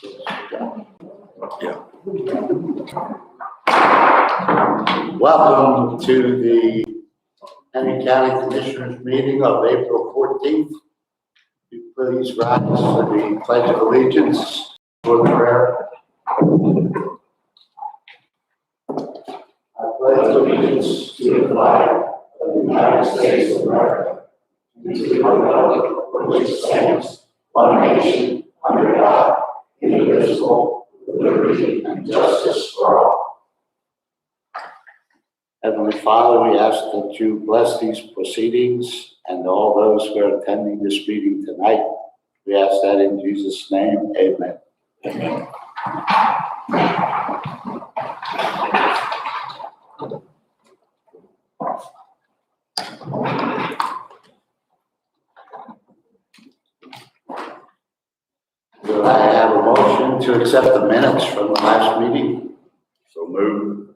Yeah. Welcome to the Henry County Commissioners meeting of April 14th. You please rise for the Pledge of Allegiance for prayer. I pledge allegiance to the flag of the United States of America and to the republic for which it stands, one nation, under God, indivisible, with liberty and justice for all. Heavenly Father, we ask that you bless these proceedings and all those who are attending this meeting tonight. We ask that in Jesus' name, amen. Amen. Do I have a motion to accept the minutes from the last meeting? So moved.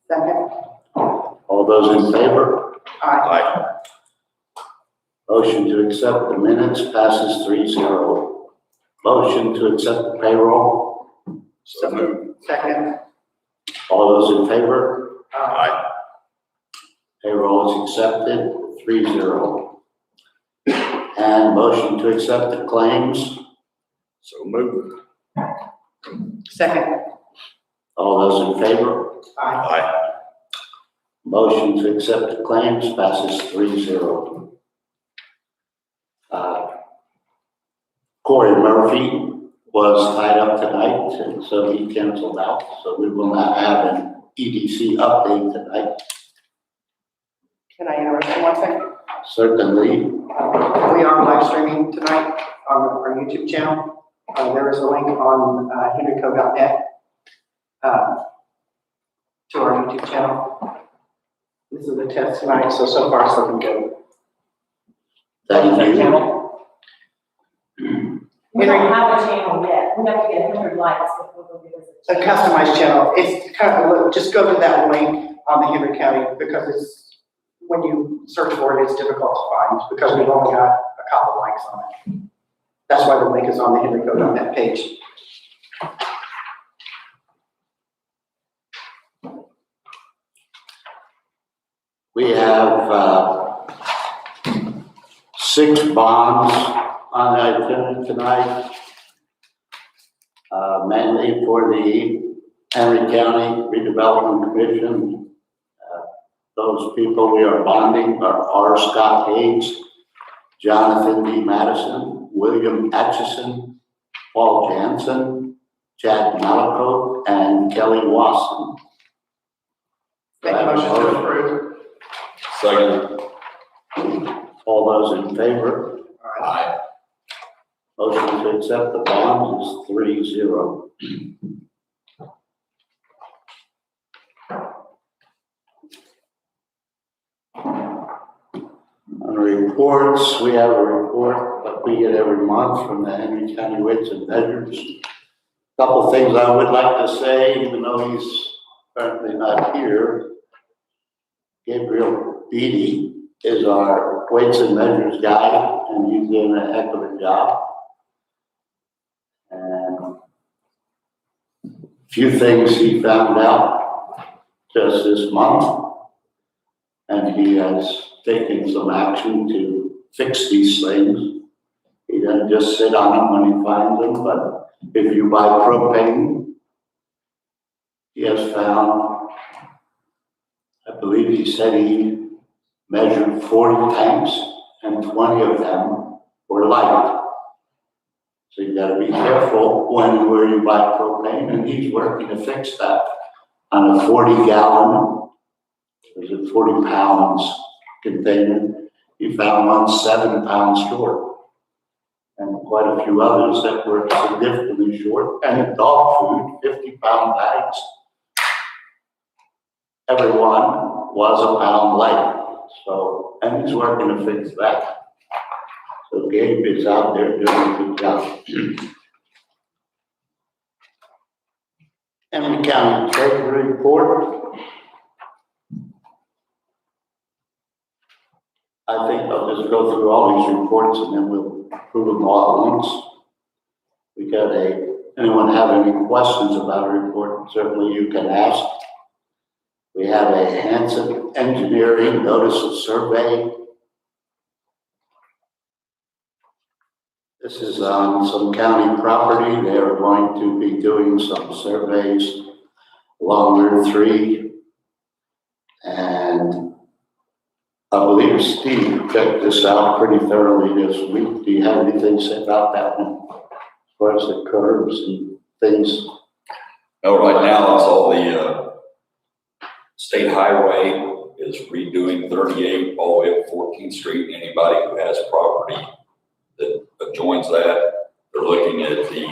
Second. All those in favor? Aye. Motion to accept the minutes passes 3-0. Motion to accept the payroll? So moved. Second. All those in favor? Aye. Payroll is accepted, 3-0. And motion to accept the claims? So moved. Second. All those in favor? Aye. Motion to accept the claims passes 3-0. Corey Murphy was tied up tonight, and so he canceled out. So we will not have an EDC update tonight. Can I interrupt for 1 second? Certainly. We are live streaming tonight on our YouTube channel. There is a link on henryco.net to our YouTube channel. This is a test tonight, so far so looking good. Thank you. Channel. We don't have a channel yet. We have to get 100 likes before we'll give us A customized channel. It's kind of a, just go to that link on the Henry County because it's, when you search for it, it's difficult to find because we've only got a couple likes on it. That's why the link is on the henryco.net page. We have 6 bonds on the agenda tonight, mainly for the Henry County Redevelopment Commission. Those people we are bonding are R. Scott Hayes, Jonathan D. Madison, William Atchison, Paul Jansen, Chad Malaco, and Kelly Wasson. Make a motion to approve. Second. All those in favor? Aye. Motion to accept the bonds is 3-0. On reports, we have a report that we get every month from the Henry County Weights and Measures. Couple things I would like to say, even though he's currently not here. Gabriel Beatty is our Weights and Measures guy, and he's doing a heck of a job. And a few things he found out just this month, and he has taken some action to fix these things. He doesn't just sit on them when he finds them, but if you buy propane, he has found, I believe he said he measured 40 tanks and 20 of them were light. So you gotta be careful when and where you buy propane, and he's working to fix that. On a 40-gallon, is it 40 pounds container, he found one 7 pounds short. And quite a few others that were significantly short. And in dog food, 50-pound bags, every one was a pound light. So, and he's working to fix that. So Gabe is out there doing a good job. Henry County Treasury Report. I think I'll just go through all these reports and then we'll approve them all at once. We got a anyone have any questions about a report, certainly you can ask. We have a Hanson Engineering Notice of Survey. This is on some county property. They are going to be doing some surveys along Route 3. And I believe Steve checked this out pretty thoroughly this week. Do you have anything to say about that one? As far as the curves and things? No, right now it's all the state highway is redoing 38 all the way up 14th Street. Anybody who has property that adjoins that, they're looking at the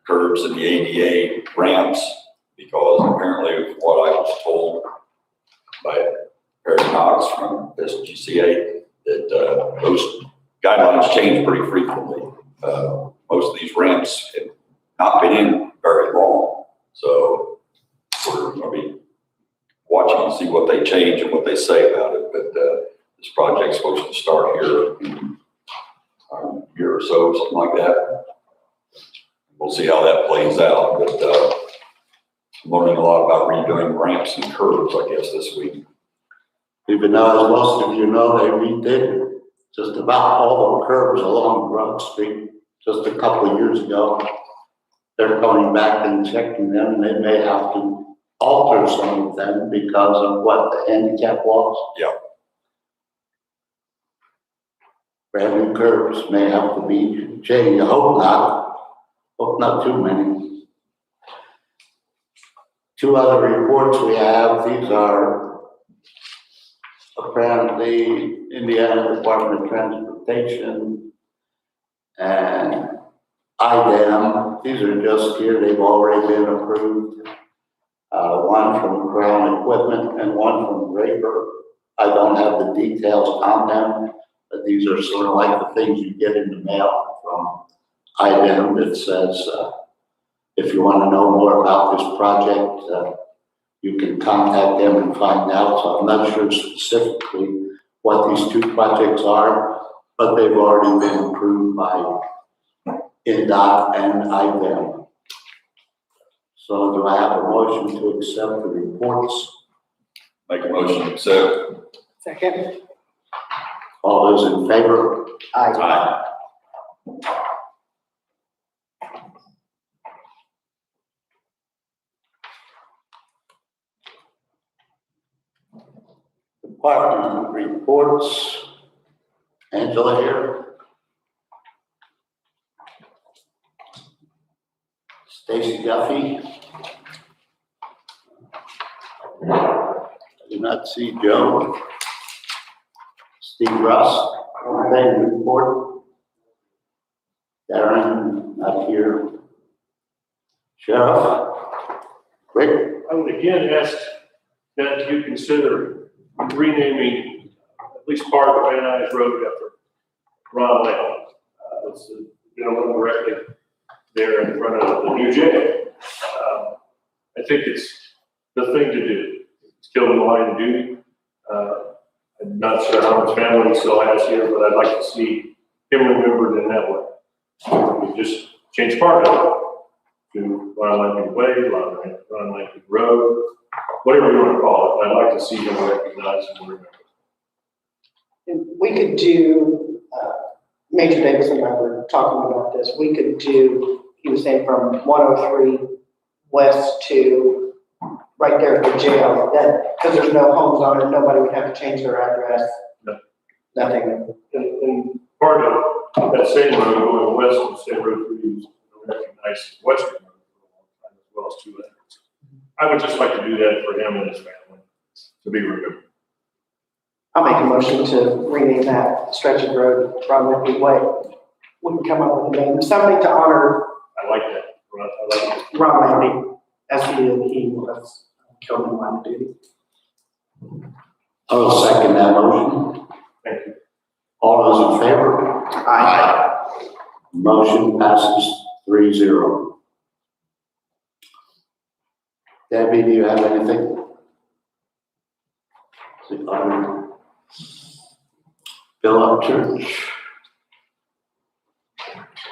curbs and the ADA ramps, because apparently what I was told by Perry Knox from SGCA, that those guidelines change pretty frequently. Most of these ramps have not been in very long, so we're going to be watching and see what they change and what they say about it. But this project's supposed to start here in a year or so, something like that. We'll see how that plays out, but I'm learning a lot about redoing ramps and curbs, I guess, this week. Even though, as most of you know, they redid just about all the curbs along Broad Street just a couple of years ago. They're going back and checking them. They may have to alter some of them because of what the handicap laws. Yeah. Brand new curbs may have to be changed. I hope not. Hope not too many. Two other reports we have. These are apparently Indiana Department of Transportation and IDEM. These are just here. They've already been approved. One from Crown Equipment and one from Draper. I don't have the details on them, but these are sort of like the things you get in the mail from IDEM that says, if you want to know more about this project, you can contact them and find out. So I'm not sure specifically what these two projects are, but they've already been approved by INDOT and IDEM. So do I have a motion to accept the reports? Make a motion to accept. Second. All those in favor? Aye. Department reports. Angela here. Stacy Duffy. I do not see Joe. Steve Russ. Anything to report? Darren, not here. Sheriff. Rick. I would again ask that you consider renaming at least part of Van Nuys Road after Ron Lane. It's the gentleman directly there in front of the new jail. I think it's the thing to do. It's killing the line of duty. I'm not sure how much family he still has here, but I'd like to see him remembered in that way. We just change part of it to Ron Lane Way, Ron Lane Road, whatever you want to call it. I'd like to see him recognized and remembered. We could do, Major Davis and I were talking about this, we could do, he was saying from 103 west to right there at the jail, that, because there's no homes on it, nobody would have to change their address. No. Nothing. And part of that same road going west of State Road 3 is recognized Western Road for a long time, as well as two others. I would just like to do that for him and his family, to be remembered. I'll make a motion to rename that stretch of road Ron Lippy Way. We can come up with a name, something to honor I like that. I like it. Ron Lippy, as he was killed in line of duty. I will second that motion. Thank you. All those in favor? Aye. Motion passes 3-0. Debbie, do you have anything? Bill Church.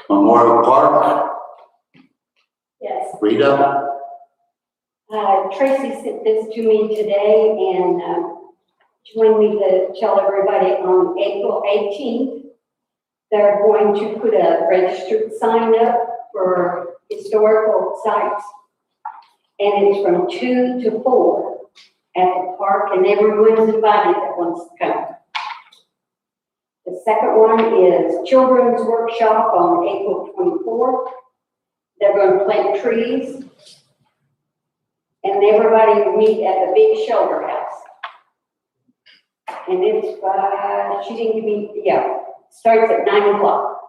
Memorial Park. Rita? Tracy sent this to me today and, she wanted me to tell everybody on April 18th, they're going to put a registered sign up for historical sites. And it's from 2 to 4 at the park, and everyone's invited that wants to come. The second one is children's workshop on April 24th. They're going to plant trees. And everybody will meet at the big shelter house. And it's, she didn't give me, yeah, starts at 9 o'clock.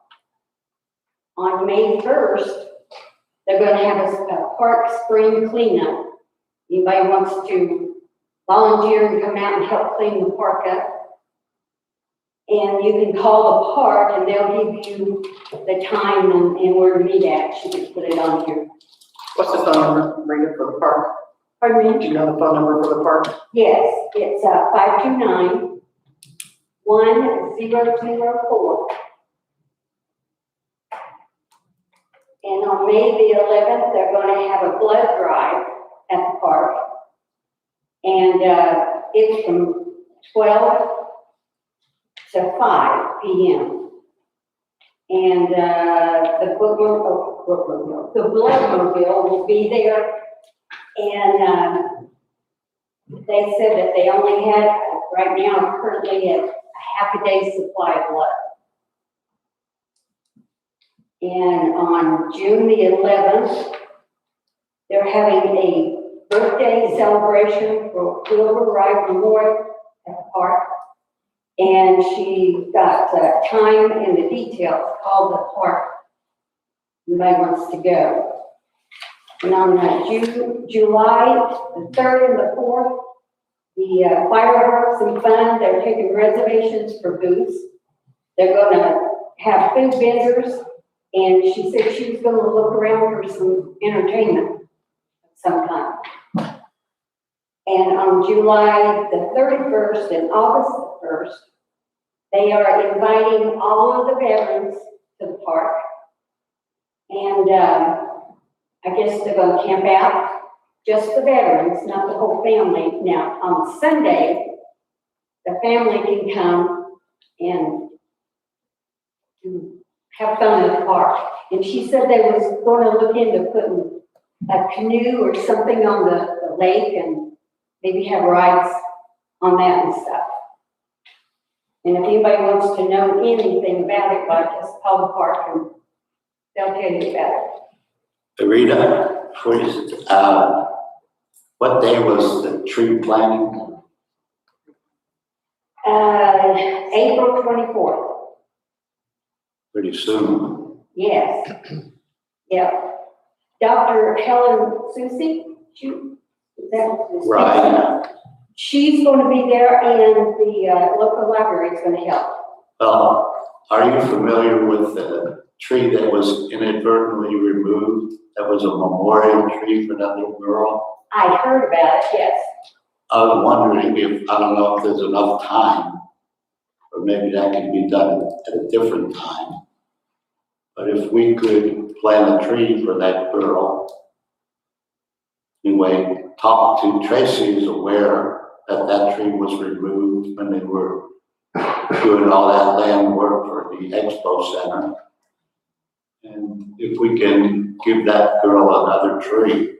On May 1st, they're gonna have a park spring cleanup. Anybody wants to volunteer and come out and help clean the park up? And you can call the park and they'll give you the time and where to meet at. She can put it on here. What's the phone number, Rita, for the park? Pardon me? Do you know the phone number for the park? Yes, it's 529-1004. And on May the 11th, they're going to have a blood drive at the park. And it's from 12 to 5 p.m. And the bloodmobile will be there. And they said that they only had, right now, currently a half a day's supply of blood. And on June the 11th, they're having a birthday celebration for Wilbur Wright Memorial at the park. And she got time and the details, called the park. Anybody wants to go. And on July the 3rd and the 4th, the fireworks and fun, they're taking reservations for booths. They're going to have food vendors, and she said she was going to look around for some entertainment sometime. And on July the 31st and August the 1st, they are inviting all of the veterans to the park. And I guess they're going to camp out, just the veterans, not the whole family. Now, on Sunday, the family can come and have fun in the park. And she said they was going to look into putting a canoe or something on the lake and maybe have rides on that and stuff. And if anybody wants to know anything about it, well, just call the park and they'll tell you about it. Rita, what day was the tree planting? April 24th. Pretty soon. Yes. Yep. Dr. Helen Susie, Right. she's going to be there, and the local library is going to help. Are you familiar with the tree that was inadvertently removed? That was a memorial tree for that little girl. I heard about it, yes. I was wondering if, I don't know if there's enough time, or maybe that can be done at a different time. But if we could plant a tree for that girl, anyway, talk to Tracy is aware that that tree was removed when they were doing all that land work for the expo center. And if we can give that girl another tree,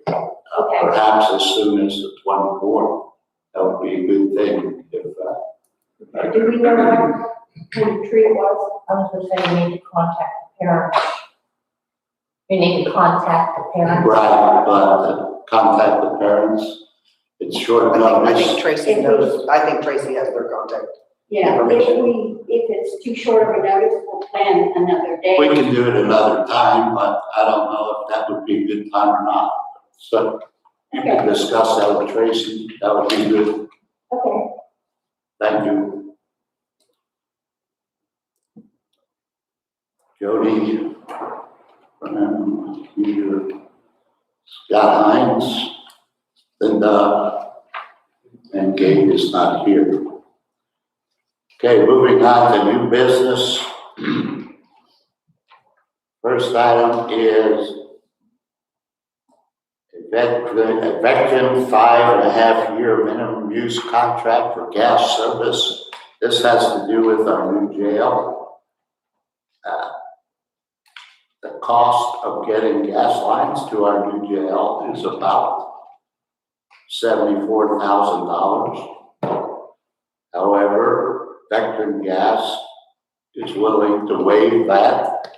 Okay. perhaps as soon as the 24th, that would be a good thing. If, Do we know what kind of tree it was? I was gonna say, you need to contact the parents. You need to contact the parents. right, but contact the parents. It's short I think notice. Tracy knows, I think Tracy has their contact. Yeah, Information. if it's too short of a notice, we'll plan another day. We can do it another time, but I don't know if that would be a good time or not. So you can discuss that with Tracy. That would be good. Okay. Thank you. Jody, Peter, Scott Hines, Linda, and Gabe is not here. Okay, moving on to new business. First item is veteran 5.5-year minimum use contract for gas service. This has to do with our new jail. The cost of getting gas lines to our new jail is about $74,000. However, Veteran Gas is willing to waive that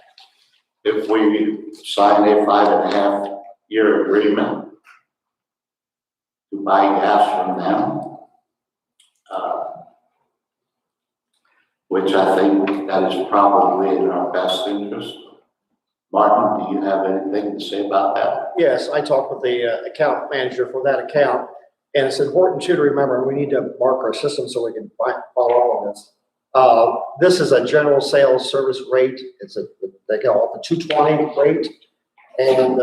if we sign a 5.5-year agreement to buy gas from them. Which I think that is probably in our best interest. Martin, do you have anything to say about that? Yes, I talked with the account manager for that account, and it's important too to remember, we need to mark our system so we can follow up on this. This is a general sales service rate. They call it the 220 rate. And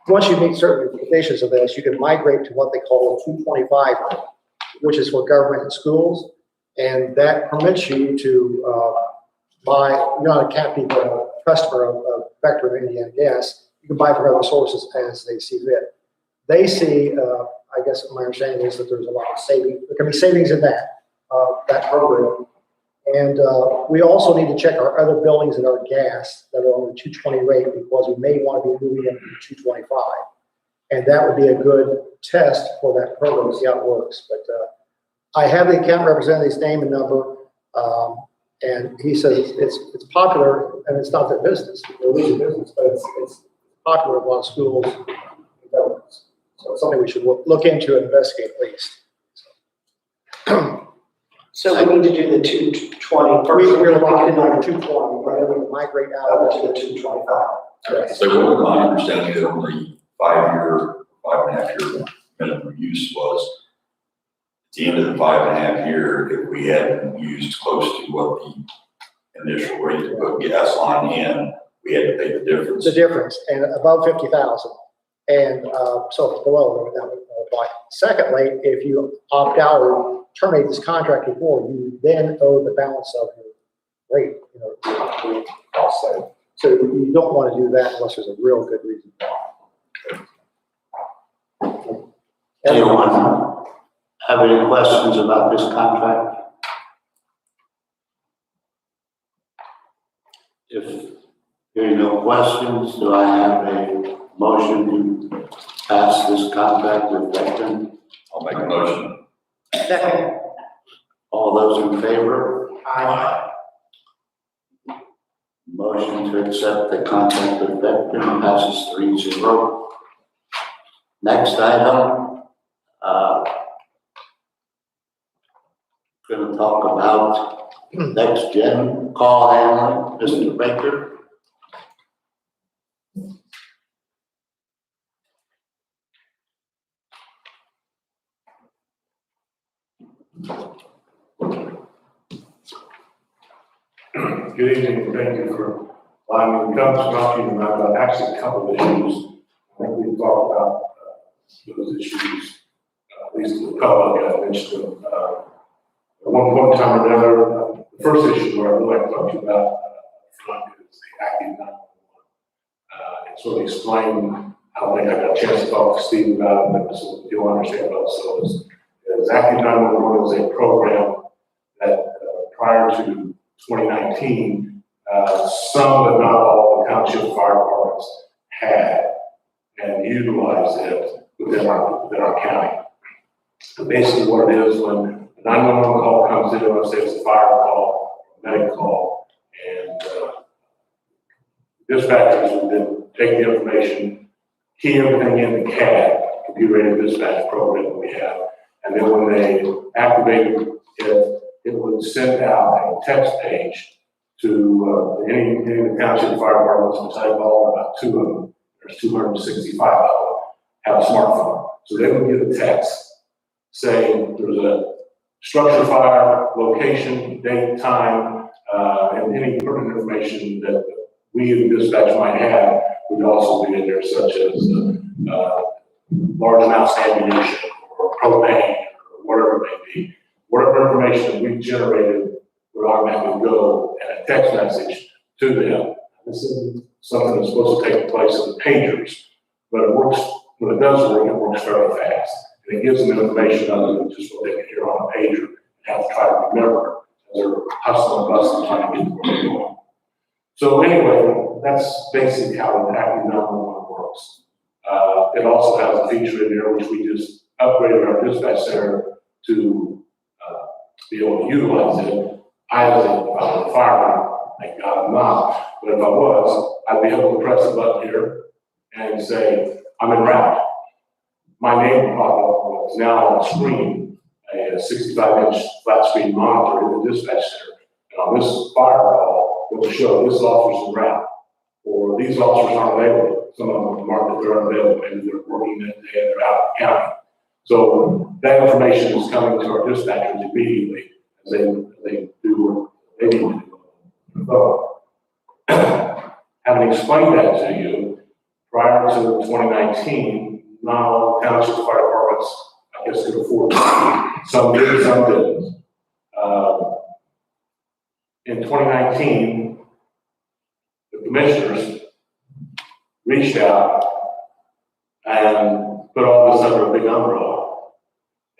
once you meet certain conditions of this, you can migrate to what they call a 225 rate, which is for government and schools. And that permits you to buy, you're not a customer of Vector Indiana Gas. You can buy from other sources as they see fit. They see, I guess my understanding is that there's a lot of savings. There can be savings in that program. And we also need to check our other buildings and our gas that are on the 220 rate because we may want to be moving into 225. And that would be a good test for that program to see how it works. But I have the account representative's name and number, and he says it's popular, and it's not their business. They're losing business, but it's popular with a lot of schools and governments. So it's something we should look into and investigate at least. So we need to do the 220 first. We're locked in on 220, right? We can migrate out To the 225. So what my understanding of the 5.5-year minimum use was, at the end of the 5.5 year, if we hadn't used close to what the initial rate to put gas line in, we had to pay the difference. the difference, and above 50,000. And so if it's below, then that would apply. Secondly, if you opt out or terminate this contract before, you then owe the balance of your rate, so you don't want to do that unless there's a real good reason why. Anyone have any questions about this contract? If there are no questions, do I have a motion to pass this contract with Vector? I'll make a motion. Second. All those in favor? Aye. Motion to accept the contract with Vector passes 3-0. Next item, going to talk about next gen call handling. Mr. Baker. Good evening, thank you for allowing me to come to talk to you tonight about actually a couple of issues. I think we've talked about those issues, at least to the public. I mentioned them at one point in time or another. The first issue where I'd like to talk to you about is the active 911. And sort of explain how I got a chance to talk to Steve about it, so you'll understand about it. So active 911 is a program that prior to 2019, some but not all the township fire departments had and utilized it within our county. So basically what it is, when a 911 call comes in, let's say it's a fire call, a medic call, and dispatchers would then take the information, key everything in the CAD, computer-aided dispatch program that we have, and then when they activated it, it would send out a text page to any of the township fire departments, which I call about 2 of them. There's 265 of them have a smartphone. So they would get a text saying there's a structure fire, location, date, time, and any pertinent information that we in dispatch might have would also be in there, such as large amounts of ammunition or propane or whatever it may be. Whatever information that we generated would automatically go in a text message to them. This isn't something that's supposed to take place in the pagers, but it works when it does work, it works fairly fast. And it gives them information other than just what they can hear on a pager and have to try to remember as they're hustling and bustling trying to get to where they're going. So anyway, that's basically how the Active 911 works. It also has a feature in there which we just upgraded our dispatch center to be able to utilize it. I was a fireman, thank God I'm not, but if I was, I'd be able to press a button here and say, I'm en route. My name pop up is now on the screen, a 65-inch flat screen monitor in the dispatch center. And on this fire call, it will show this officer's en route, or these officers aren't available. Some of them will mark that they're unavailable, maybe they're working that day and they're out of the county. So that information is coming to our dispatchers immediately as they do what they need to do. So, having explained that to you, prior to 2019, not all township fire departments, I guess, could afford it. Some did, some didn't. In 2019, the commissioners reached out and put all this under a big umbrella.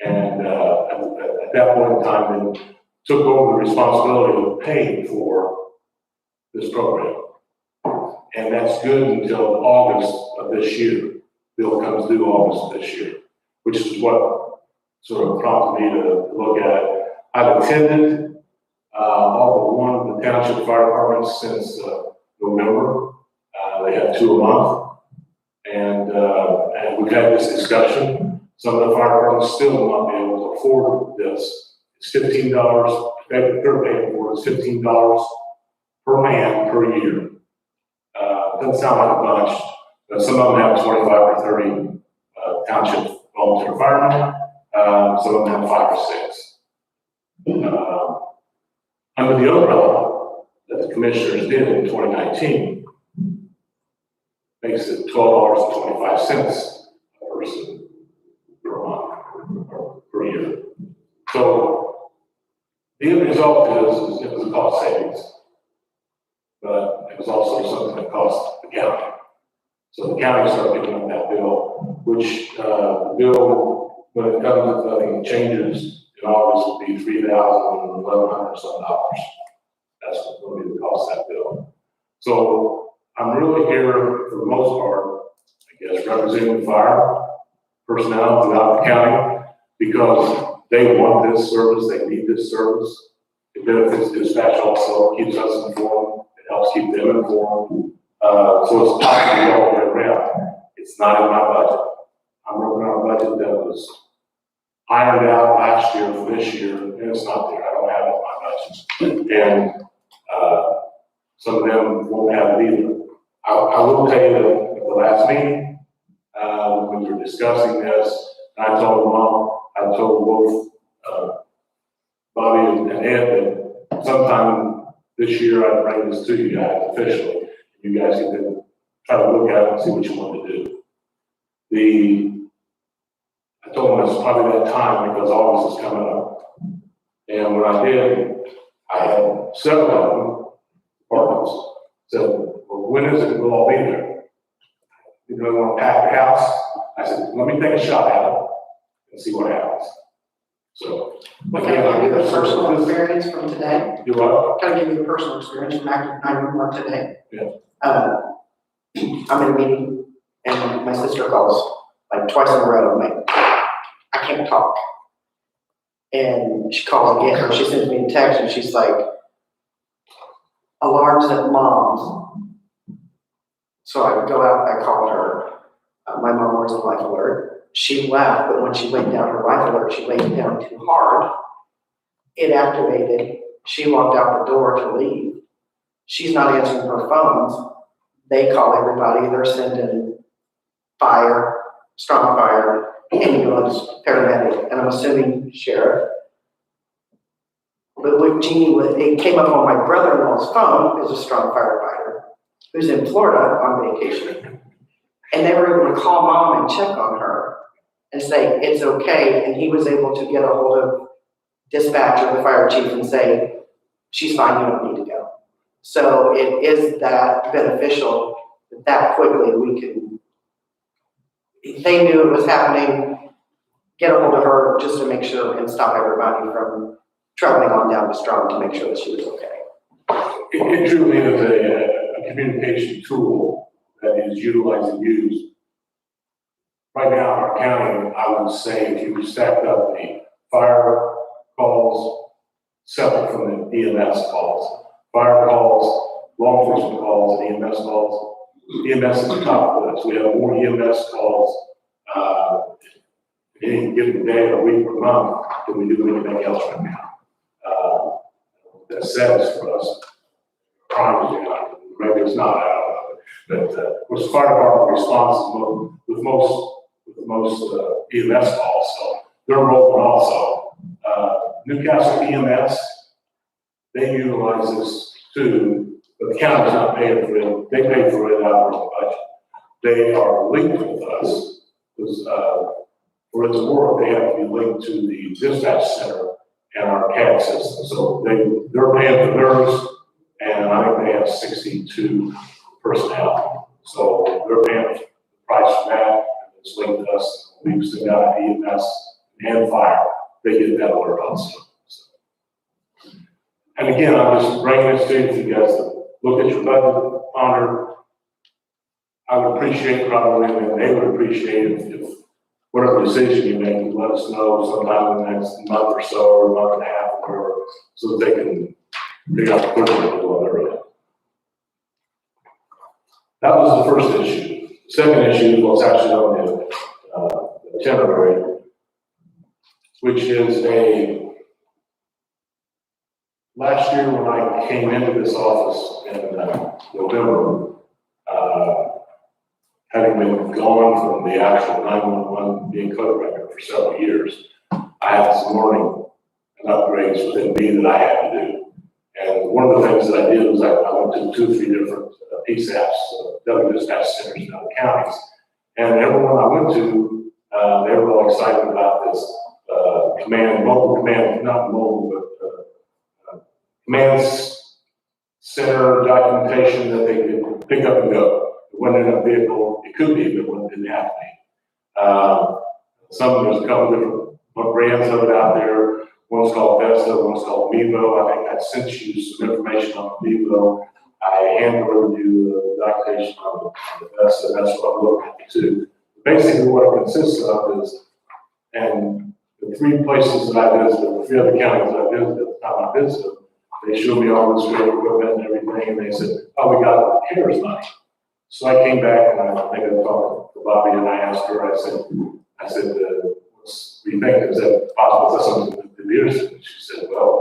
And at that point in time, they took over the responsibility of paying for this program. And that's good until August of this year. Bill comes due August of this year, which is what sort of prompted me to look at it. I've attended all but one of the township fire departments since November. They have 2 a month. And we've had this discussion. Some of the fire departments still will not be able to afford this. It's $15, they're paying for it, it's $15 per man per year. Doesn't sound like a bunch, but some of them have 25 or 30 township volunteer firemen. Some of them have 5 or 6. Under the umbrella that the commissioners did in 2019, makes it $12.25 a person per month or per year. So the end result is it was a cost savings, but it was also something that cost the county. So the county started picking up that bill, which the bill, when it comes to, I think, changes in August, will be $3,000 and $1,100 some dollars. That's what will be the cost of that bill. So I'm really here for the most part, I guess, representing the fire personnel throughout the county because they want this service, they need this service. It benefits dispatch also, keeps us informed, it helps keep them informed. So it's possibly all the way around. It's not in my budget. I'm working on a budget that was ironed out last year for this year, and it's not there. I don't have it in my budget. And some of them won't have it either. I will tell you that at the last meeting, when we were discussing this, I told Mom, I told both Bobby and Ed that sometime this year I'd bring this to you guys officially. You guys can then try to look at it and see what you want to do. I told them it's probably that time because August is coming up. And when I did, I had several of them, departments, said, well, when is it we'll all be there? You really want to pack the house? I said, let me take a shot at it and see what happens. So. Can I give you a personal experience from today? Do what? Can I give you a personal experience from Active 911 today? Yeah. I'm in a meeting and my sister calls like twice in a row, like, I can't talk. And she calls again, or she sends me a text and she's like, alarms at mom's. So I go out, I called her. My mom wears a life alert. She left, but when she laid down her life alert, she laid it down too hard. It activated. She walked out the door to leave. She's not answering her phones. They call everybody. They're sending fire, strong fire, ambulance, paramedic, and I'm assuming sheriff. But what Jeannie, it came up on my brother-in-law's phone as a strong firefighter who's in Florida on vacation. And they were able to call mom and check on her and say, it's okay. And he was able to get a hold of dispatch or the fire chief and say, she's fine, you don't need to go. So it is that beneficial that quickly we can they knew it was happening, get a hold of her just to make sure and stop everybody from traveling on down to Strong to make sure that she was okay. It truly is a communication tool that is utilized and used. Right now in our county, I would say if you stacked up the fire calls separate from the EMS calls, fire calls, law enforcement calls, and EMS calls, EMS is the top of this. We have more EMS calls, any given day or week or month than we do anything else right now. That's sad for us. Crime is down, maybe it's not, I don't know. But, of course, fire department responses with most EMS calls, so they're rolling also. Newcastle EMS, they utilize this too, but the county's not paying for it. They pay for it out of the budget. They are linked with us, because for it to work, they have to be linked to the dispatch center and our CAD system. So they're paying for theirs, and I think they have 62 personnel. So they're paying the price for that, and it's linked to us. We've still got EMS and fire. They get that alert also. So. And again, I'm just bringing this to you for you guys to look at your budget, ponder. I would appreciate probably, and they would appreciate if whatever decision you make, you let us know sometime in the next month or so, or a month and a half, or whatever, so that they can figure out quickly what they're doing. That was the first issue. The second issue was actually on the temporary, which is last year when I came into this office in November, having been gone from the actual 911 being code record for several years, I had some learning and upgrades within me that I had to do. And one of the things that I did was I went to 2 or 3 different PSAPs, dispatch centers in other counties. And everyone I went to, they were all excited about this mobile command, not mobile, but command center documentation that they could pick up and go. It wasn't in a vehicle, it could be, but it didn't have to be. There's a couple different brands of it out there. One's called Vesta, one's called Mevo. I think I sent you some information on Mevo. I hand-delivered you the documentation on the Vesta, that's what I'm looking at too. Basically what it consists of is, and the 3 places that I visited, the 3 other counties that I visited, at the time I visited, they showed me all this great equipment and everything, and they said, oh, we got the CARES money. So I came back and I think I talked to Bobby and I asked her, I said, what do you think? Is that possible? Is that something to do? And she said, well,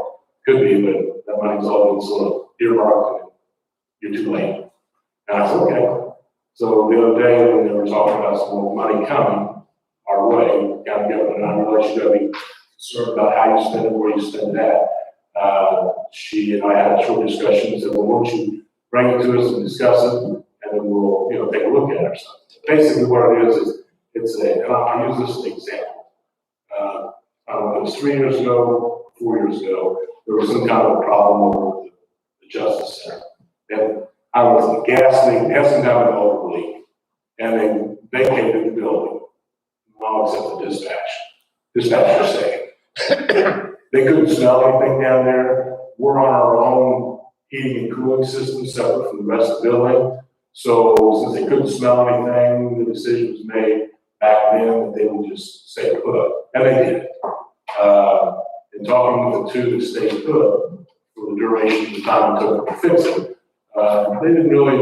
could be, but that money's all been sort of earmarked and you're too late. And I said, okay. So the other day when they were talking about some more money coming our way, county government, and I realized you gotta be concerned about how you spend it, where you spend it at. She and I had a short discussion and said, well, why don't you bring it to us and discuss it, and then we'll, take a look at it or something. Basically what it is and I'll use this as an example. I don't know, it was 3 years ago, 4 years ago, there was some kind of a problem over the Justice Center. And I was a gas leak, they had some kind of an oil leak, and they vacated the building, all except the dispatch. Dispatcher saying. They couldn't smell anything down there. We're on our own heating and cooling system separate from the rest of the building. So since they couldn't smell anything, the decision was made back then that they would just stay put, and they did. In talking with the 2 that stayed put for the duration of the time it took to fix it, they didn't really.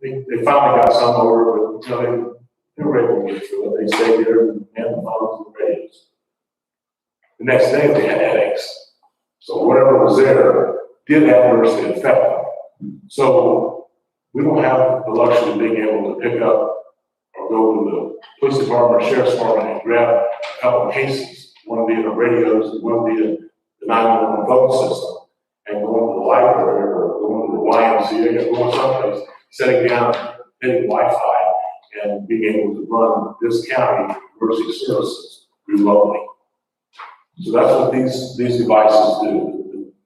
They finally got some over, but they were able to get through it. They stayed there and the phones and radios. The next day they had headaches, so whatever was there did adversely affect them. So we don't have the luxury of being able to pick up or go to the police department or sheriff's department and grab a couple of cases, one being the radios and one being the 911 phone system, and going to the library or going to the YMCA or going someplace, sitting down, hitting Wi-Fi, and being able to run this county emergency services remotely. So that's what these devices do.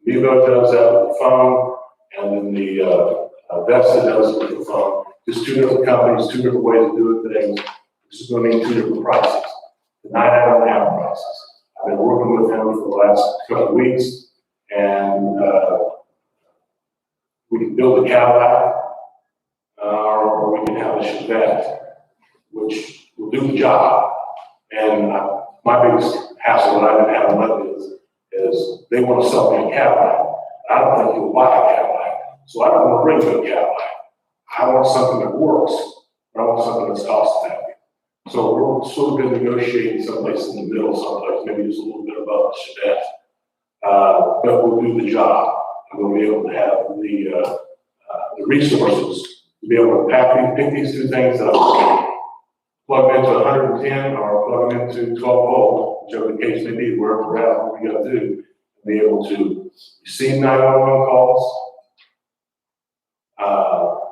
The Mevo does that with the phone, and then the Vesta does it with the phone. Just 2 different companies, 2 different ways of doing things. which is gonna mean 2 different prices. Tonight, I don't have prices. I've been working with them for the last couple of weeks, and, we can build a Cadillac, or we can have a Chevette, which will do the job. And my biggest hassle that I've been having with is they want to sell me a Cadillac. I don't think you'll buy a Cadillac, so I don't want to bring you a Cadillac. I want something that works, but I want something that's cost effective. So we're sort of been negotiating someplace in the middle, someplace maybe just a little bit above the Chevette, but we'll do the job. And we'll be able to have the resources to be able to pick these 2 things up, plug them into 110 or plug them into 12 volt, whichever the case may be, wherever we're at, what we got to do, and be able to receive 911 calls,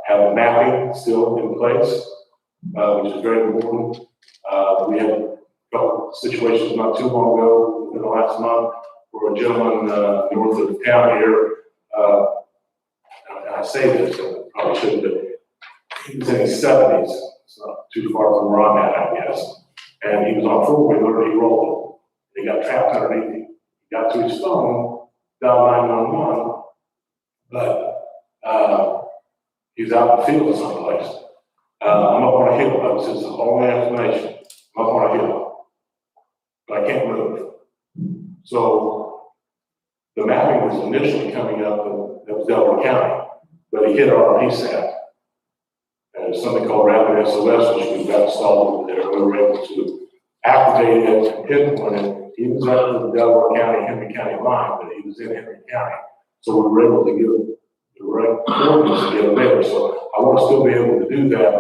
have the mapping still in place, which is very important. We had a couple situations not too long ago, within the last month, where a gentleman north of town here, and I say this, I probably shouldn't, but he was in his 70s, it's not too far from where I'm at, I guess. And he was on a four-wheeler, and he rolled it. He got trapped underneath him. He got to his phone, dialed 911, but he was out in the field someplace. I'm up on a hill, this is the only explanation. I'm up on a hill, but I can't move. So the mapping was initially coming up, that was Delaware County, but he hit our PSAT. And it's something called Rapid SOS, which we've got installed over there. We were able to activate it and pinpoint it. He was under the Delaware County, Henry County line, but he was in Henry County. So we were able to give the right coordinates to get him there. So I want to still be able to do that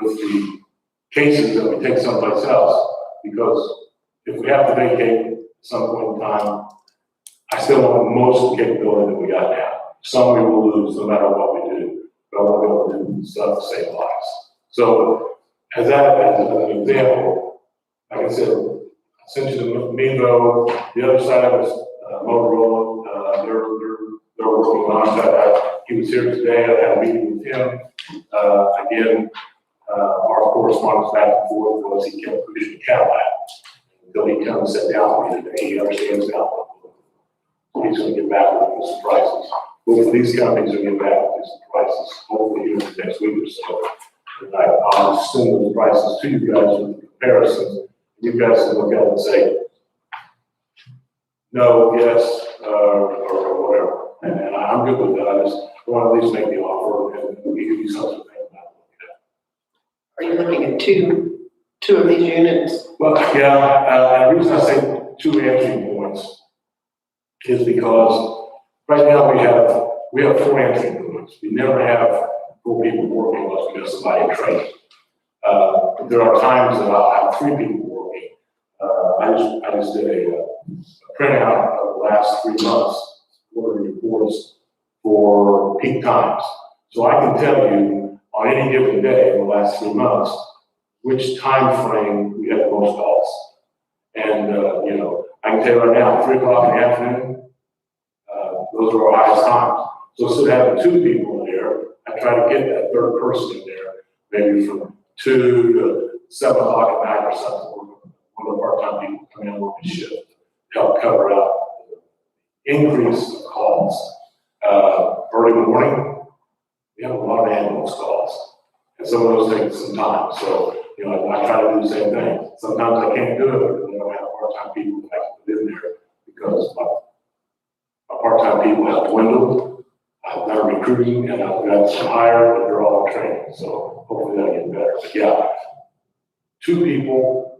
with the cases that we take someplace else, because if we have to vacate at some point in time, I still want most of the capability that we got now. Some we will lose no matter what we do, but I want to be able to do stuff to save lives. So as an example, like I said, I sent you the Mevo, the other side of it, Motorola, they're working on that. He was here today, I had a meeting with him. Again, our correspondence back and forth was he kept pushing Cadillac until he comes and sat down with me today. He understands now. He's going to get back with some prices. Both of these companies are going to get back with some prices, hopefully here in the next week or so. And I'll send those prices to you guys with the comparisons. You guys can look at it and say, no, yes, or whatever. And I'm good with that. I just want to at least make the offer and give you something to think about. Are you looking at two of these units? Well, yeah, the reason I say 2 entry points is because right now we have 4 entry points. We never have 4 people working unless we have somebody in training. There are times that I'll have 3 people working. I just did a printout of the last 3 months, quarterly reports for peak times. So I can tell you on any given day in the last 3 months, which time frame we had the most calls. And, I can tell you right now, 3 o'clock in the afternoon, those are our highest times. So instead of having 2 people in there, I try to get that 3rd person in there, maybe from 2 to 7 o'clock at night or something. One of the part-time people come in and work a shift to help cover up the increase of calls. Early morning, we have a lot of ambulance calls, and some of those take some time. So, I try to do the same thing. Sometimes I can't do it because I don't have part-time people that I can put in there because my part-time people have dwindled. I've got recruiting and I've got some hired, but they're all in training. So hopefully that'll get better. But yeah, 2 people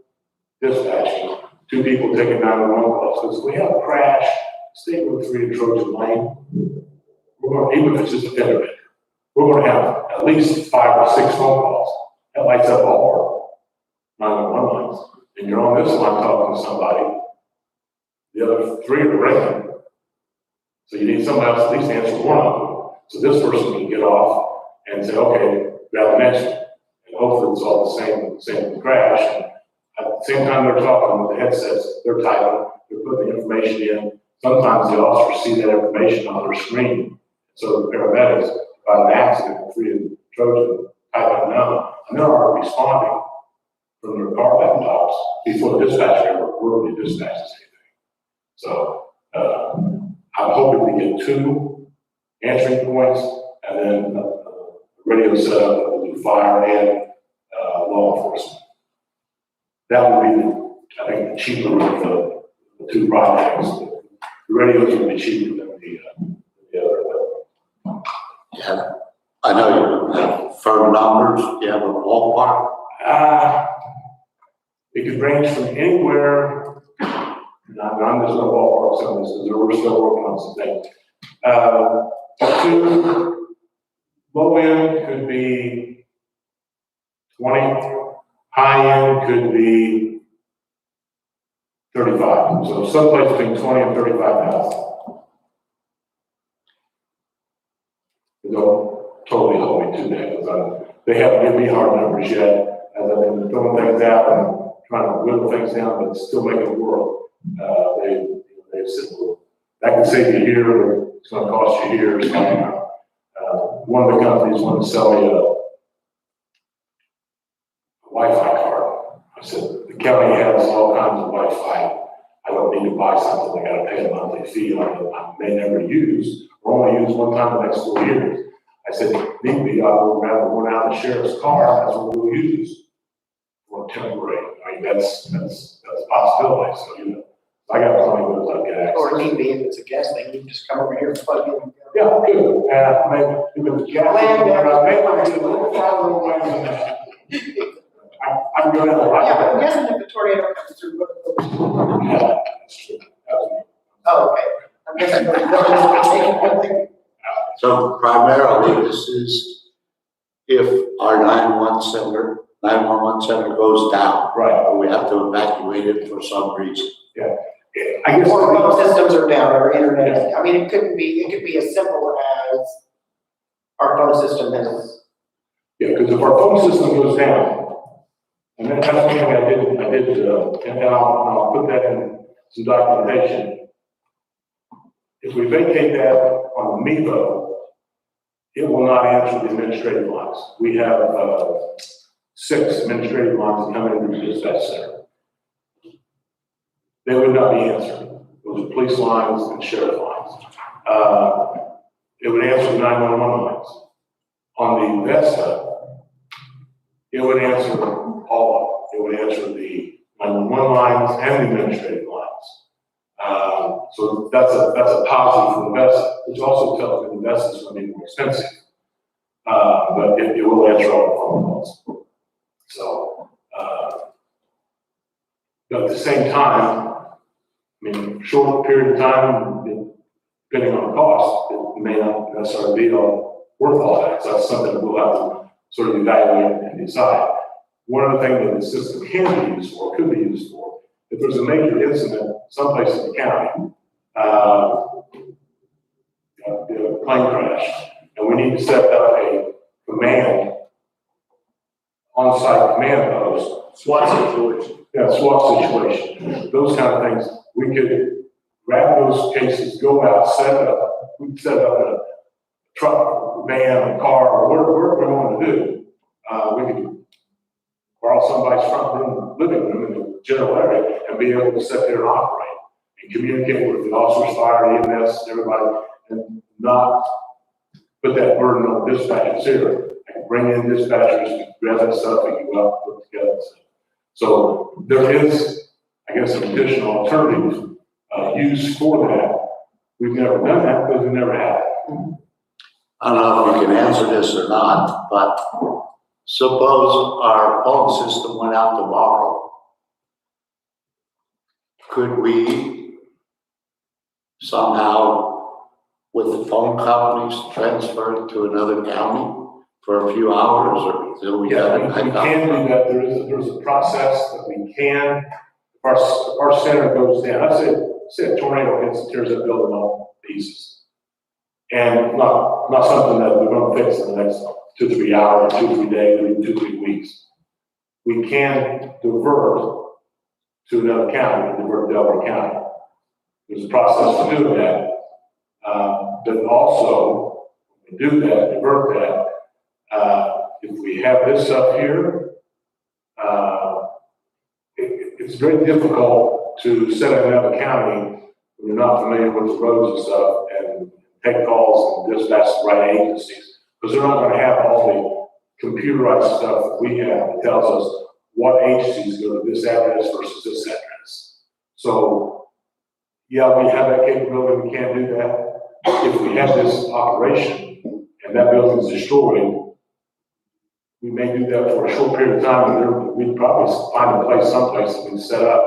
dispatching, 2 people taking 911 calls. Because if we have a crash, State Road 3 in Trojan Lane, even if it's just a fender bender, we're going to have at least 5 or 6 phone calls. That lights up all our 911 lines. And you're on this line talking to somebody, the other 3 are ringing. So you need somebody else at least to answer one of them. So this person can get off and say, okay, grab the next one. And hopefully it's all the same crash. And at the same time they're talking with the headsets, they're typing, they're putting the information in. Sometimes the officers see that information on their screen. So the paramedics, by an accident, 3 in Trojan, type it down, and they're already responding from their car laptops before the dispatcher ever verbally dispatches anything. So, I'm hoping to get 2 answering points and then radio setup that will do fire and, law enforcement. That would be, I think, the cheaper of the 2 projects. The radios would be cheaper than the other. Yeah, I know you don't have firm numbers, you have a ballpark. It could range from anywhere, I'm just no ballpark on this, because we're still working on some things. To low end could be 20, high end could be 35. So someplace between 20 and 35,000. Don't totally hold me to that, because they haven't given me hard numbers yet. As I've been throwing things out and trying to whittle things down, but still make it work. They've said, well, that can save you here, or it's gonna cost you here. So, one of the companies wanted to sell me a Wi-Fi card. I said, the county has all kinds of Wi-Fi. I don't need to buy something, I gotta pay a monthly fee I may never use, or only use one time the next 4 years. I said, need be, I'll grab the one out of the sheriff's car, that's what we'll use for temporary. I mean, that's a possibility, so, you know, I got plenty of those I get access. Or need be, if it's a gas thing, you can just come over here and plug in. Yeah, good, maybe if it's gas, maybe I get a little farther away than that. I'm gonna. Yeah, but I'm guessing if a tornado comes through, what? Yeah, that's true. Oh, okay. I'm guessing they're So primarily, this is if our 911 center goes down. Right. Or we have to evacuate it for some reason. I guess. or phone systems are down, or internet, I mean, it could be as simple as our phone system is. Yeah, because if our phone system goes down, and that's one thing I did, and I'll put that in some documentation. If we vacate that on the MEVO, it will not answer the administrative lines. We have 6 administrative lines that come into the dispatch center. They would not be answered. Those are police lines and sheriff lines. It would answer the 911 lines. On the Vesta, it would answer all of them. It would answer the 911 lines and the administrative lines. So that's a positive for the Vesta, which also tells me the Vesta is going to be more expensive. But it will answer all the phone calls. So, but at the same time, I mean, short period of time, depending on the cost, it may not necessarily be worth all that. So that's something we'll have to sort of evaluate and decide. One of the things that the system can be used for, could be used for, if there's a major incident someplace in the county, a plane crash, and we need to set up a command, on-site command post. SWAT situation. Yeah, SWAT situation, those kind of things. We could grab those cases, go out, we could set up a truck, van, a car, or whatever we want to do. We could borrow somebody's front room, living room in the general area and be able to sit there and operate and communicate with the officers, fire, EMS, everybody, and not put that burden on dispatchers here. I can bring in dispatchers, grab that stuff, we can go out and put it together. So there is, I guess, an additional alternative use for that. We've never done that because we never had it. I don't know if you can answer this or not, but suppose our phone system went out tomorrow. Could we somehow, with the phone companies, transfer it to another county for a few hours, or do we Yeah, have we it? can do that. There's a process that we can, if our center goes down, say a tornado hits and tears that building all to pieces. And not something that we're gonna fix in the next 2-3 hours, 2-3 days, maybe 2-3 weeks. We can divert to another county, divert to Delaware County. There's a process for doing that. But also, when we do that, divert that, if we have this up here, very difficult to set up another county when you're not familiar with the roads and stuff and take calls and dispatch the right agencies. Because they're not gonna have all the computerized stuff that we have that tells us what agencies go to this address versus this address. So, yeah, we have that capability, we can do that. If we have this operation and that building is destroyed, we may do that for a short period of time, and then we'd probably find a place someplace that we can set up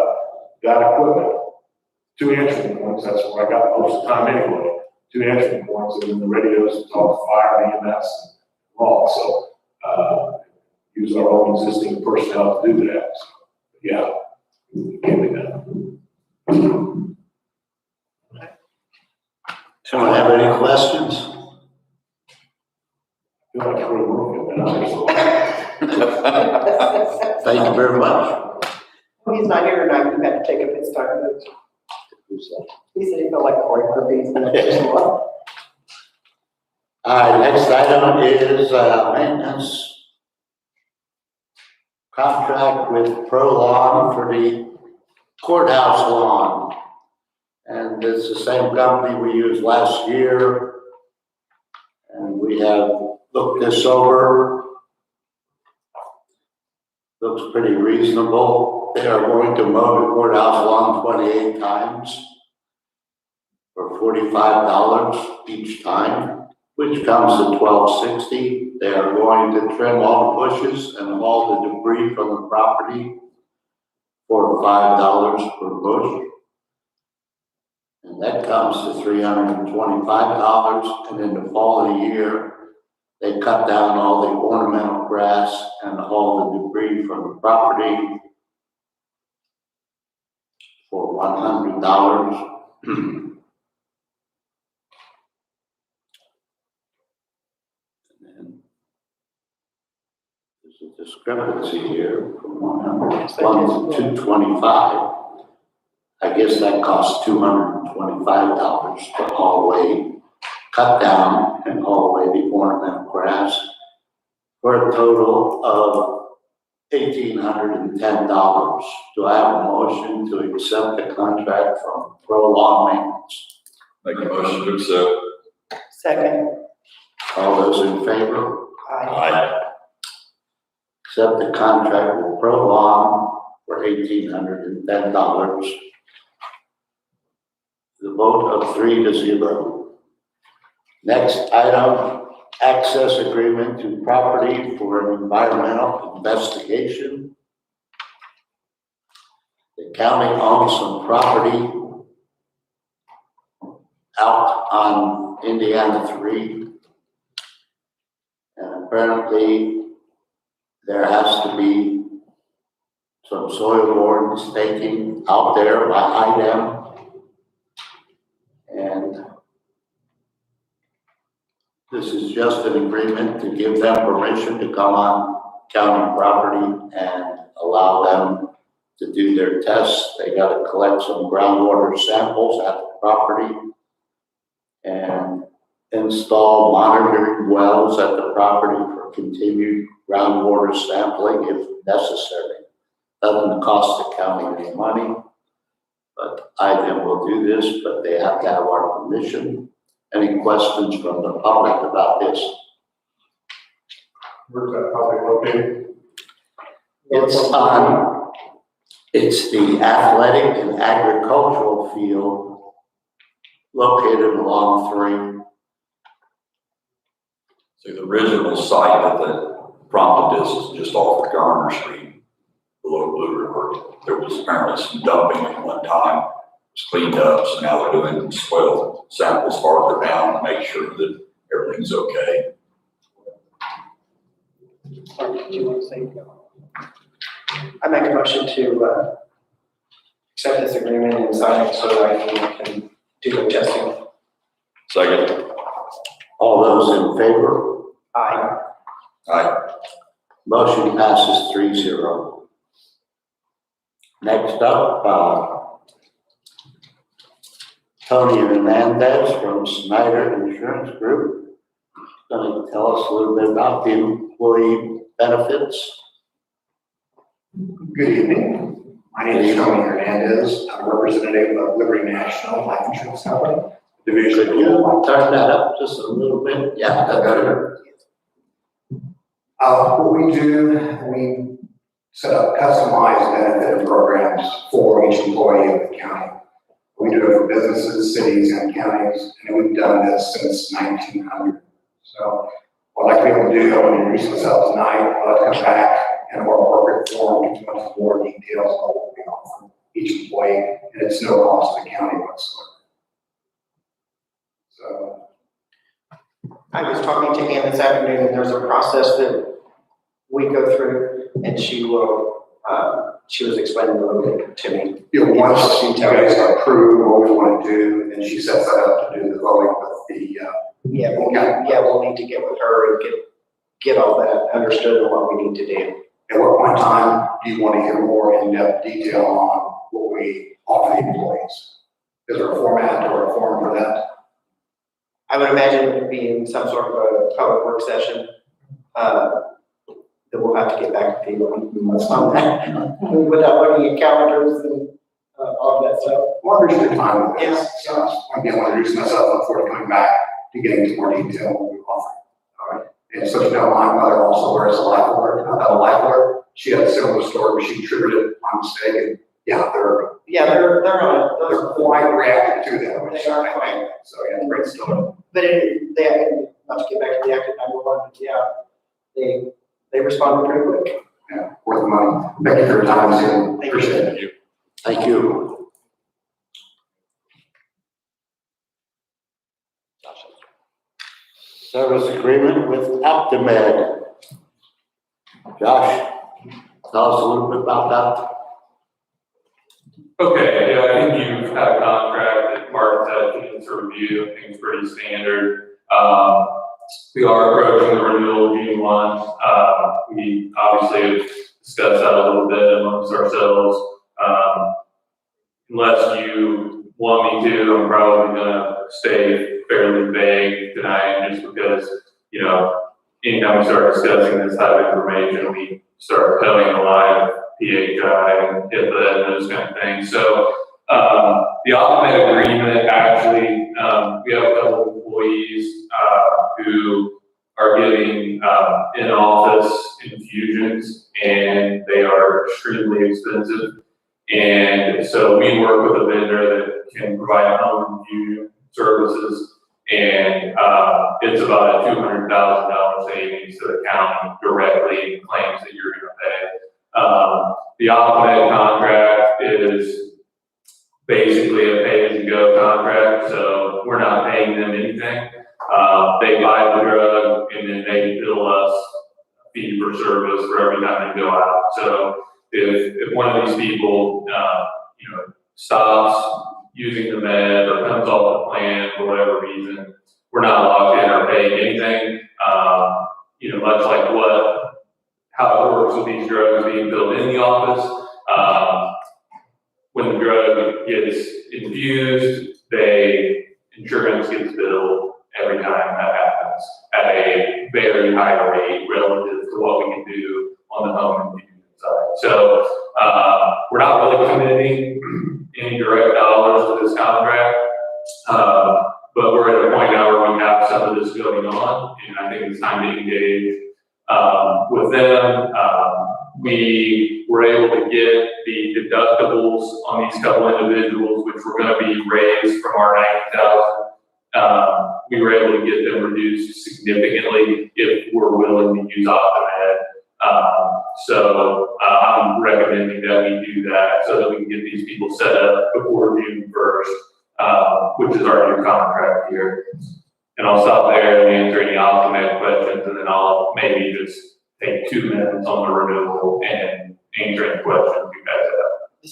that equipment. 2 answering points, that's where I got most of the time anyway. 2 answering points, and then the radios to talk to fire, EMS, and all. So, use our own existing personnel to do that. So, yeah, it can be done. Anyone have any questions? I feel like we're working, but I'm so. Thank you very much. He's not here tonight, you had to take up his time. He said he felt like Corey Murphy, he's gonna just a lot. All right, next item is, maintenance contract with Pro Lawn for the courthouse lawn. And it's the same company we used last year. And we have looked this over. Looks pretty reasonable. They are going to mow the courthouse lawn 28 times for $45 each time, which comes to $12.60. They are going to trim all the bushes and all the debris from the property for $5 per bush. And that comes to $325. And in the following year, they cut down all the ornamental grass and all the debris from the property for $100. And there's a discrepancy here from 100 to 225. I guess that costs $225 to all the way cut down and all the way the ornamental grass for a total of $1,810. Do I have a motion to accept the contract from Pro Lawn Maintenance? Make a motion to accept. Second. All those in favor? Aye. Accept the contract with Pro Lawn for $1,810. The vote of 3-0. Next item, access agreement to property for an environmental investigation. The county owns some property out on Indiana 3. And apparently there has to be some soil board staking out there by IDEM. And this is just an agreement to give them permission to come on county property and allow them to do their tests. They got to collect some groundwater samples at the property and install monitoring wells at the property for continued groundwater sampling if necessary. Doesn't cost the county any money, but IDEM will do this, but they have to have our permission. Any questions from the public about this? Where's that property located? It's the athletic and agricultural field located along 3. See, the original site that prompted this is just off of Garner Street, below Blue River. There was apparently some dumping at one time. It's cleaned up, so now they're doing soil samples farther down to make sure that everything's okay. Or do you want to say? I make a motion to accept this agreement and sign it so that I can do the testing. Second. All those in favor? Aye. Aye. Motion passes 3-0. Next up, Tony Hernandez from Snyder Insurance Group. Going to tell us a little bit about the employee benefits. Good evening. My name is Tony Hernandez. I'm a representative of Liberty National Life Insurance Company, Division Could you turn that up just a little bit? Yeah, that's better. What we do, we set up customized benefit programs for each employee of the county. We do it for businesses, cities, and counties, and we've done this since 1900. So what I'd like to be able to do, I want to introduce myself tonight. I'd like to come back in a more appropriate form, give much more details on what we offer each employee, and it's no cost to the county whatsoever. So. I was talking to Ann this afternoon, and there's a process that we go through, and she was explaining a little bit to me. Once you guys approve what we want to do, and she sets that up to do the voting with the, We'll need to get with her and get all that understood and what we need to do. at what point in time do you want to hear more in-depth detail on what we offer the employees? Is there a format or a form for that? I would imagine it would be in some sort of a public work session, that we'll have to get back to people on that, without looking at calendars and, all that stuff. Well, there's your time with this. Yeah. So, again, I want to introduce myself, look forward to coming back to getting into more detail on what we offer. All right. And so, you know, my mother also wears a life alert. She had a similar story where she triggered it by mistake. And yeah, they're quite reactive to that. Which They are I think. So, yeah, great story. But not to get back to the active 911, but yeah, they responded pretty quick. Yeah, worth the money. Thank you for your time, Sam. Thank you. Appreciate it. Thank you. Service agreement with Optimed. Josh, tell us a little bit about Okay, yeah, I think you've had a contract that Mark's had a chance to review. I think it's pretty standard. We are approaching the renewal June 1. We obviously have discussed that a little bit amongst ourselves. Unless you want me to, I'm probably gonna stay fairly vague tonight, just because, you know, anytime we start discussing this type of information, we start cutting a line of PHI and HIPAA and those kind of things. So the Optimed agreement, actually, we have a couple of employees who are getting in-office infusions, and they are extremely expensive. And so we work with a vendor that can provide home infusion services, and it's about a $200,000 savings to the county directly in claims that you're going to pay. The Optimed contract is basically a pay-as-you-go contract, so we're not paying them anything. They buy the drug, and then they bill us a fee for service for every time they go out. So if one of these people, stops using the med or comes off the plan for whatever reason, we're not locked in or paying anything. Much like how it works with these drugs being filled in the office. When the drug gets infused, insurance gets billed every time that happens at a very high rate relative to what we can do on the home infusion side. So we're not really committing any direct dollars to this contract, but we're at a point now where we have some of this going on, and I think it's time to engage with them. We were able to get the deductibles on these couple individuals, which were going to be raised from our $90,000. We were able to get them reduced significantly if we're willing to use Optimed. So I'm recommending that we do that so that we can get these people set up before June 1st, which is our new contract year. And I'll stop there and answer any Optimed questions, and then I'll maybe just take 2 minutes on the renewal and answer any questions you guys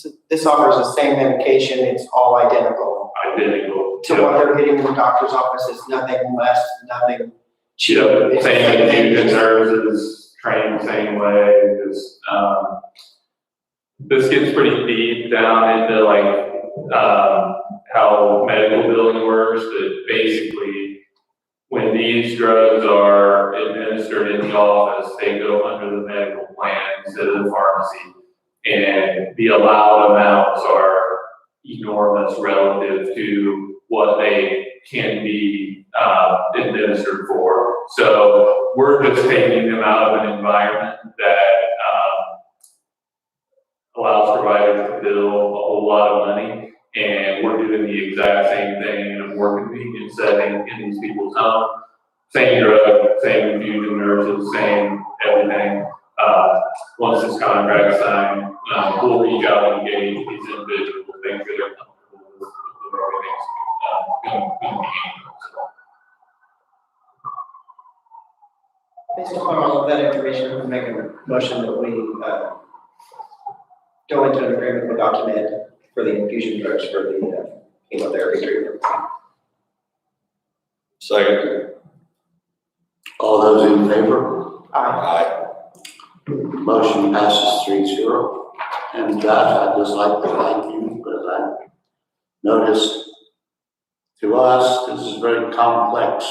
have. This offers the same medication, it's all identical. Identical. To what they're getting in the doctor's office, it's nothing less, nothing cheaper. Yep, same infusion services, trained the same way, because this gets pretty deep down into how medical billing works, but basically when these drugs are administered in the office, they go under the medical plan instead of the pharmacy. and the allowed amounts are enormous relative to what they can be administered for. So we're just taking them out of an environment that allows providers to bill a whole lot of money, and we're doing the exact same thing in a more convenient setting in these people's home. Same drug, same infusion nurses, same everything. Once this contract's signed, we'll reach out and engage these individuals, make sure they're comfortable with everything's going to be handled. Based upon all of that information, we make a motion that we go into an agreement with Documed for the infusion drugs for the chemotherapy treatment. Second. All those in favor? Aye. Motion passes 3-0. And Josh, I'd just like to thank you because I noticed to us, this is very complex.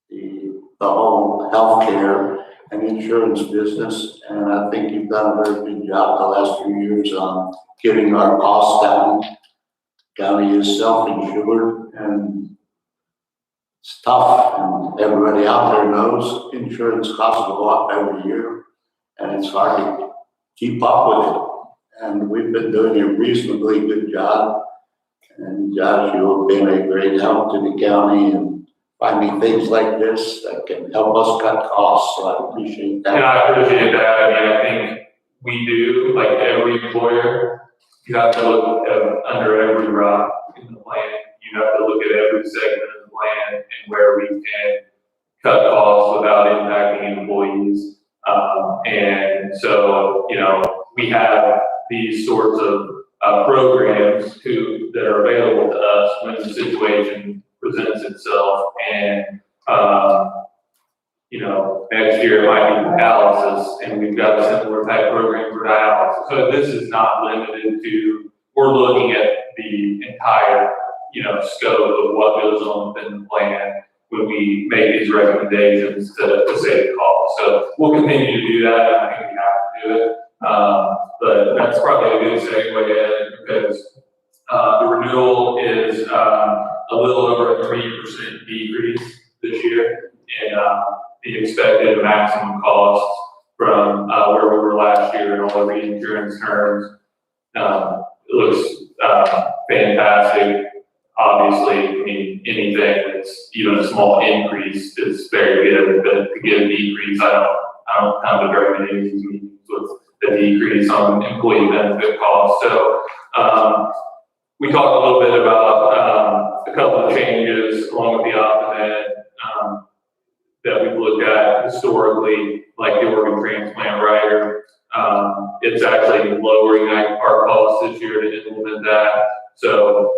The whole healthcare and insurance business, and I think you've done a very good job the last few years on getting our costs down. County is self-insured and it's tough, and everybody out there knows insurance costs go up every year, and it's hard to keep up with it. And we've been doing a reasonably good job. And Josh, you've been a great help to the county and finding things like this that can help us cut costs, so I appreciate that. And I appreciate that. I mean, I think we do, like every employer, you have to look under every rock in the plan. You have to look at every segment of the plan and where we can cut costs without impacting employees. And so, we have these sorts of programs that are available to us when the situation presents itself. And, next year it might be dialysis, and we've got a similar type program for dialysis. So this is not limited to, we're looking at the entire, scope of what goes on within the plan when we make these recommendations to save costs. So we'll continue to do that, and I think we have to do it. But that's probably a good segue in because the renewal is a little over a 3% decrease this year in the expected maximum costs from where we were last year and all the reinsurance terms. It looks fantastic. Obviously, I mean, anything that's even a small increase is very good, but to get a decrease, I don't come to very many of these meetings with the decrease on employee benefit costs. So we talked a little bit about a couple of changes along with the Optum that we've looked at historically, like the organ transplant rider. It's actually lowering our costs this year to implement that. So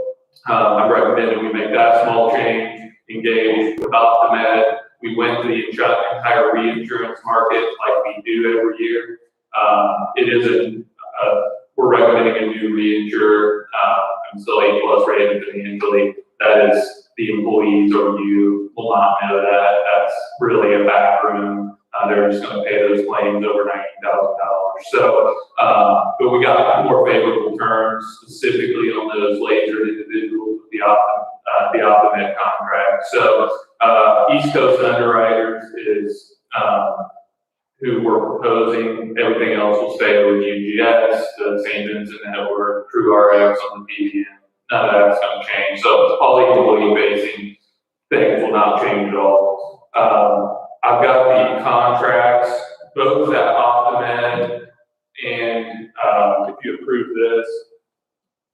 I'm recommending we make that small change, engage with Optum. We went to the entire reinsurance market like we do every year. It is we're recommending a new reinsurer. I'm still A+ rated financially. That is, the employees or you will not know that. That's really a backroom. They're just going to pay those claims over $90,000. So, but we got more favorable terms specifically on those laser individuals with the Optum contract. So, East Coast Underwriters is who we're proposing. Everything else will stay with UGS, the St. Vincent Network, TrueRx on the PBM. None of that's going to change. So all the employee-facing things will not change at all. I've got the contracts, both at Optum and if you approve this,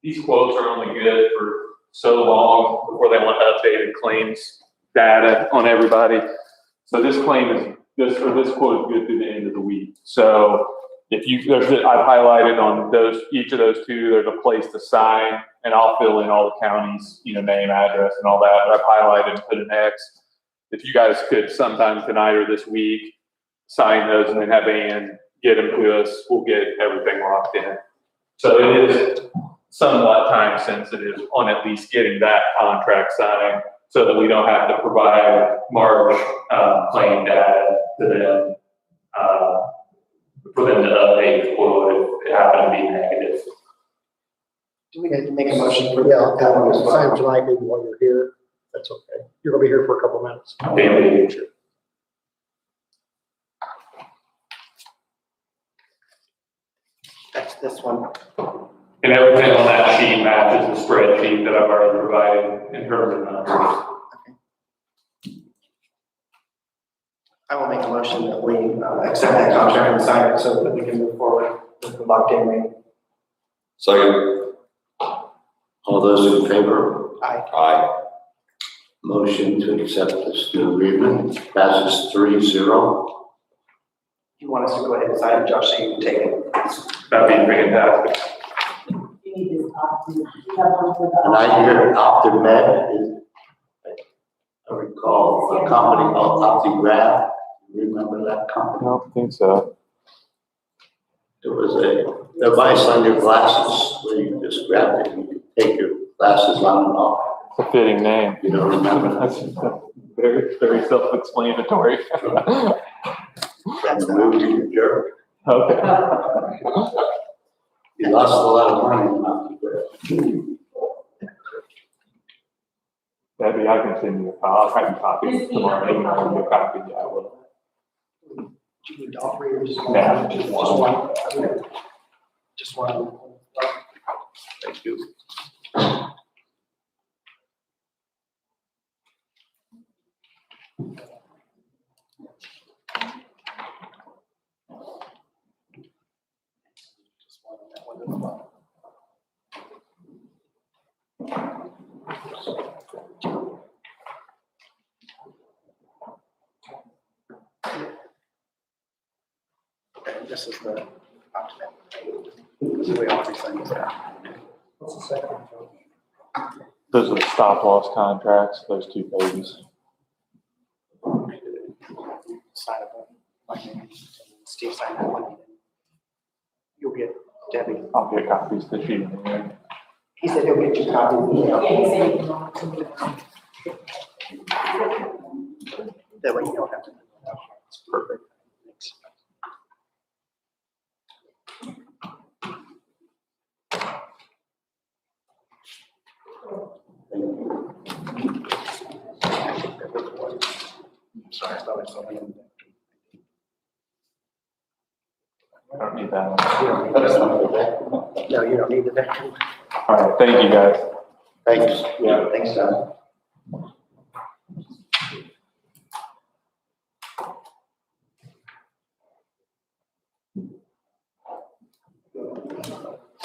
these quotes are only good for so long before they want updated claims data on everybody. So this claim is this quote is good through the end of the week. So if I've highlighted on each of those two, there's a place to sign, and I'll fill in all the counties, name, address, and all that. But I've highlighted and put an X. If you guys could sometime tonight or this week sign those and then have Ann get them to us, we'll get everything locked in. So it is somewhat time sensitive on at least getting that contract signed, so that we don't have to provide March claim data to them for them to update the quote if it happens Make a motion for Yeah, that one as sign well. tonight, maybe while you're here. That's okay. You're gonna be here for a couple minutes. Family. That's this one. And everything on that sheet matches the spreadsheet that I've already provided in terms of numbers. I will make a motion that we accept that contract and sign it so that we can move forward with the locked-in rate. Second. All those in favor? Aye. Aye. Motion to accept this new agreement passes 3-0. You want us to go ahead and sign it, Josh, so you can take it? That'd be fantastic. You need this copy. You have one for the- And I hear OptiMed is, I recall, a company called OptiGraph. Remember that company? I don't think so. It was a device on your glasses where you just grabbed it and you could take your glasses on and off. It's a fitting name. You don't remember that? That's very, very self-explanatory. That's the movie you jerk. Okay. You lost a lot of money on OptiGraph. Debbie, I can send you a copy. I'll have you copies tomorrow. Email you a copy. Yeah, I will. Do you need all three or just one? No, Just just one. Just one. Thank you. Okay, this is the document. We already signed that. What's the second one? Those are the stop loss contracts, those two pages. Sign it, my name. Steve signed that one. You'll get Debbie. I'll get copies this evening. He said he'll get you copies. Yeah, he said he wanted to. That way you don't have to. It's perfect. Thanks. Sorry, I thought I saw him. I don't need that one. That's not okay. No, you don't need the vacuum. All right, thank you, guys. Thanks. Yeah, thanks, John.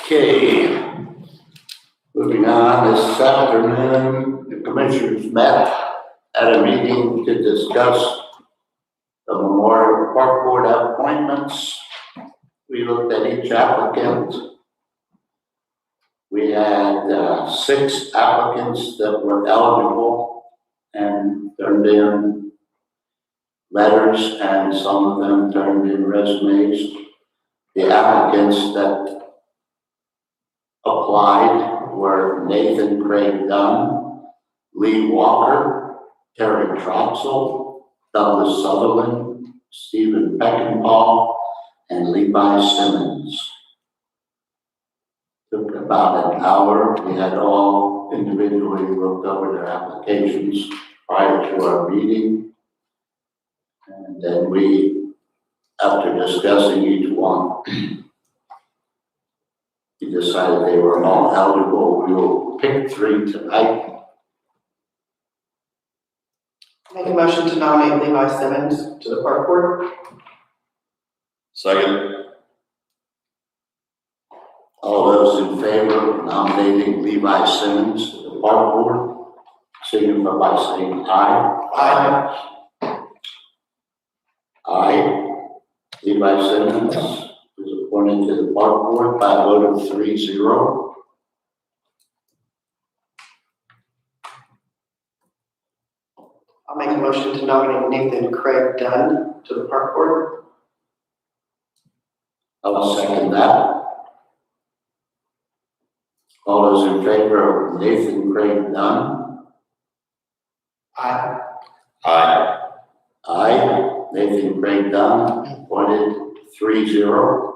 Okay. Moving on, this afternoon, the commissioners met at a meeting to discuss the Memorial Park Board appointments. We looked at each applicant. We had 6 applicants that were eligible and turned in letters, and some of them turned in resumes. The applicants that applied were Nathan Craig Dunn, Lee Walker, Terry Troxel, Douglas Sutherland, Stephen Peckinpah, and Levi Simmons. Took about an hour. We had all individually looked over their applications prior to our meeting. And then we, after discussing each one, we decided they were all eligible. We will pick 3 tonight. Make a motion to nominate Levi Simmons to the park board. Second. All those in favor of nominating Levi Simmons to the park board, signify by saying aye. Aye. Levi Simmons is appointed to the park board by a vote of 3-0. I'll make a motion to nominate Nathan Craig Dunn to the park board. I'll second that. All those in favor of Nathan Craig Dunn? Aye. Aye. Aye. Nathan Craig Dunn, appointed 3-0.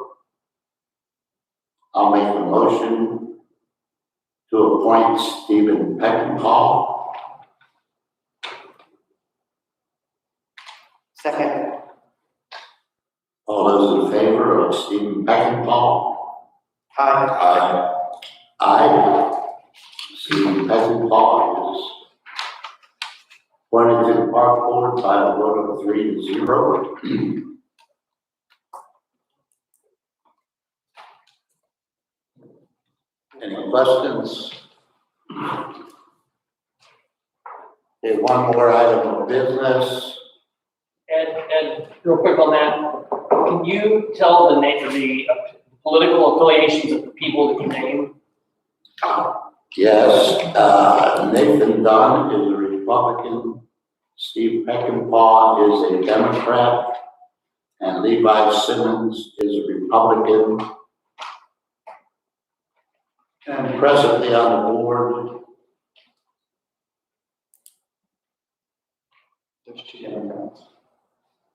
I'll make a motion appoint Stephen Peckinpah. Second. All those in favor of Stephen Peckinpah? Aye. Aye. Stephen Peckinpah is appointed to the park board by a vote of 3-0. Any questions? Okay, one more item of business. And real quick on that, can you tell the name of the political affiliations of the people that you name? Yes, Nathan Dunn is a Republican, Steve Peckinpah is a Democrat, and Levi Simmons is a Republican. And presently on the board, There's 2 Democrats.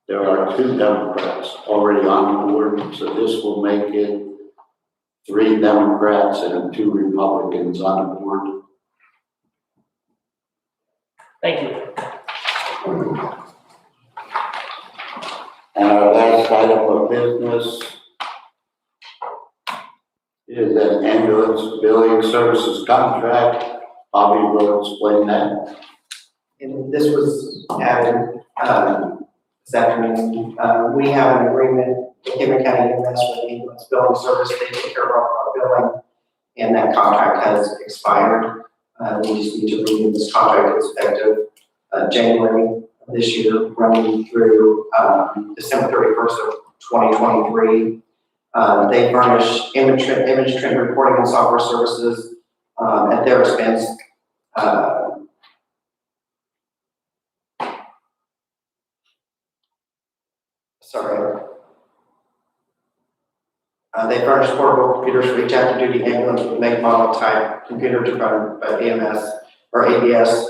there are 2 Democrats already on the board, so this will make it 3 Democrats and 2 Republicans on the board. Thank you. And our last item of business is an ambulance billing services contract. Bobby will explain that. And this was added, this afternoon. We have an agreement with Henry County EMS for the ambulance billing service. They take care of our billing, and that contract has expired. We just need to renew this contract. It's effective, January of this year, running through, December 31st of 2023. They furnish image trend reporting and software services, at their expense. They furnish portable computers for each active duty ambulance with make, model, type computer to run by AMS or ABS.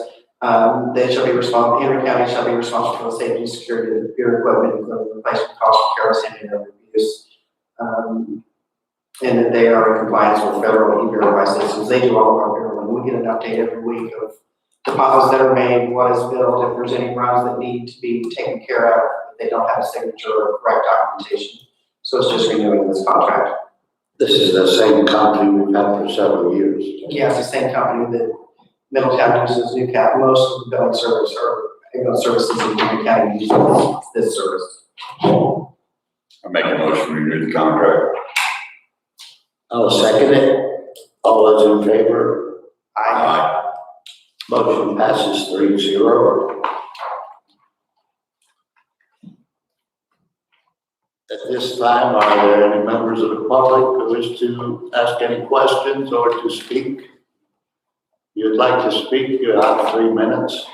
They shall be responsible, Henry County shall be responsible for the safety and security of the computer equipment, including replacement costs for careless handling and abuse. And that they are in compliance with federal e-verify systems. They do all of our billing. We get an update every week of deposits that are made, what is billed, if there's any runs that need to be taken care of, if they don't have a signature or correct documentation. So it's just renewing this contract. This is the same company we've had for several years. Yeah, it's the same company that Middletown uses, Newcap. Most of the billing service or ambulance services in Henry County use this service. I make a motion to renew the contract. I'll second it. All those in favor? Aye. Motion passes 3-0. At this time, are there any members of the public who wish to ask any questions or to speak? If you'd like to speak, you have 3 minutes.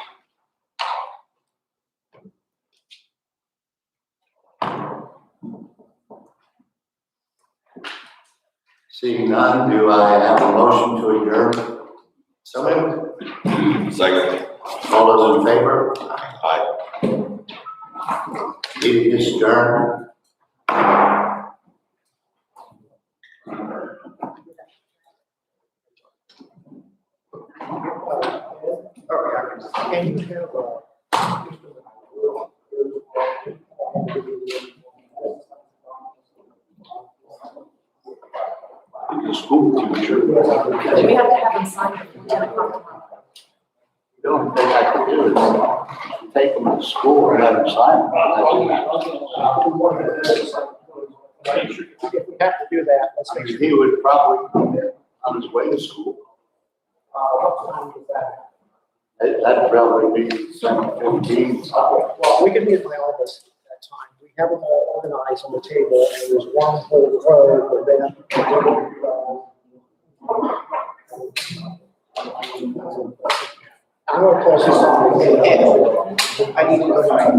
Seeing none, do I have a motion to adjourn? So moved. Second. All those in favor? Aye. Meeting is adjourned. Can you have, The school teacher. Do we have to have them sign before 10 o'clock tomorrow? The only thing I can do is take them to school and have them sign. if we have to do that, let's I make mean, sure. he would probably come there on his way to school. What time is that? That'd probably be 7:15. Well, we can be in my office at that time. We have them all organized on the table, and there's one whole row, but then. I'm gonna call this. I need to go find.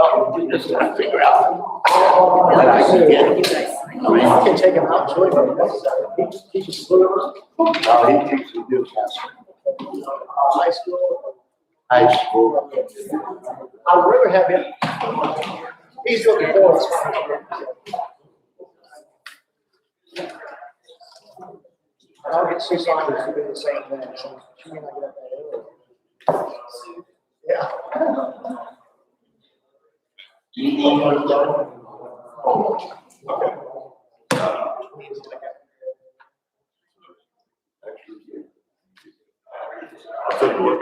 Oh, you just gotta figure out what I can get. I mean, I can take him out, to anybody necessary. He just flew over. No, he teaches Newcastle High school. High School. I'd rather have him. He's looking forward to it. I'll get Sue Saunders to do the same thing, so she may not get up that early. Yeah. I'll take a look.